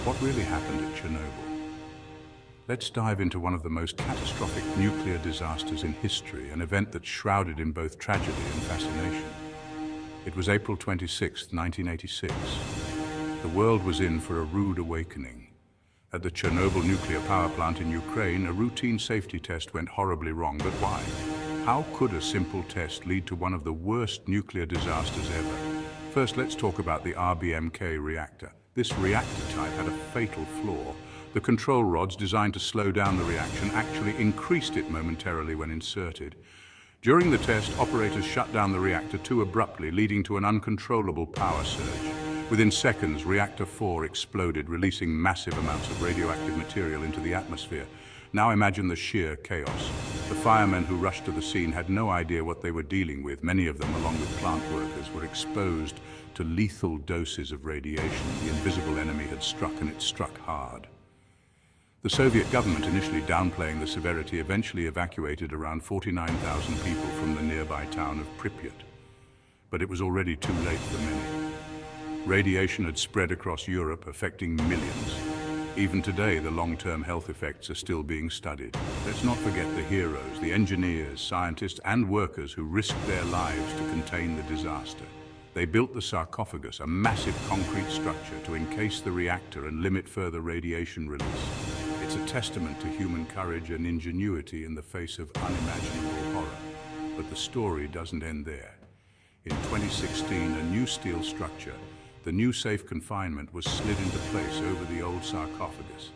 What really happened at Chernobyl? Let's dive into one of the most catastrophic nuclear disasters in history, an event that's shrouded in both tragedy and fascination. It was April 26, 1986. The world was in for a rude awakening. At the Chernobyl nuclear power plant in Ukraine, a routine safety test went horribly wrong. But why? How could a simple test lead to one of the worst nuclear disasters ever? First, let's talk about the RBMK reactor. This reactor type had a fatal flaw. The control rods designed to slow down the reaction actually increased it momentarily when inserted. During the test, operators shut down the reactor too abruptly, leading to an uncontrollable power surge. Within seconds, Reactor 4 exploded, releasing massive amounts of radioactive material into the atmosphere. Now imagine the sheer chaos. The firemen who rushed to the scene had no idea what they were dealing with. Many of them, along with plant workers, were exposed to lethal doses of radiation. The invisible enemy had struck, and it struck hard. The Soviet government, initially downplaying the severity, eventually evacuated around 49,000 people from the nearby town of Pripyat. But it was already too late for many. Radiation had spread across Europe, affecting millions. Even today, the long-term health effects are still being studied. Let's not forget the heroes, the engineers, scientists, and workers who risked their lives to contain the disaster. They built the sarcophagus, a massive concrete structure to encase the reactor and limit further radiation release. It's a testament to human courage and ingenuity in the face of unimaginable horror. But the story doesn't end there. In 2016, a new steel structure, the new Safe Confinement, was slid into place over the old sarcophagus.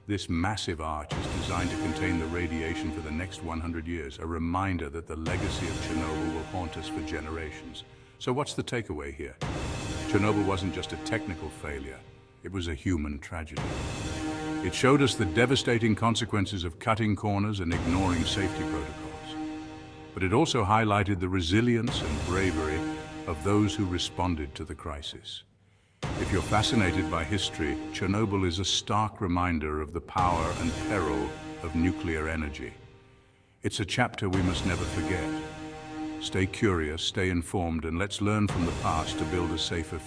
This massive arch is designed to contain the radiation for the next 100 years, a reminder that the legacy of Chernobyl will haunt us for generations. So what's the takeaway here? Chernobyl wasn't just a technical failure, it was a human tragedy. It showed us the devastating consequences of cutting corners and ignoring safety protocols. But it also highlighted the resilience and bravery of those who responded to the crisis. If you're fascinated by history, Chernobyl is a stark reminder of the power and peril of nuclear energy. It's a chapter we must never forget. Stay curious, stay informed, and let's learn from the past to build a safer future.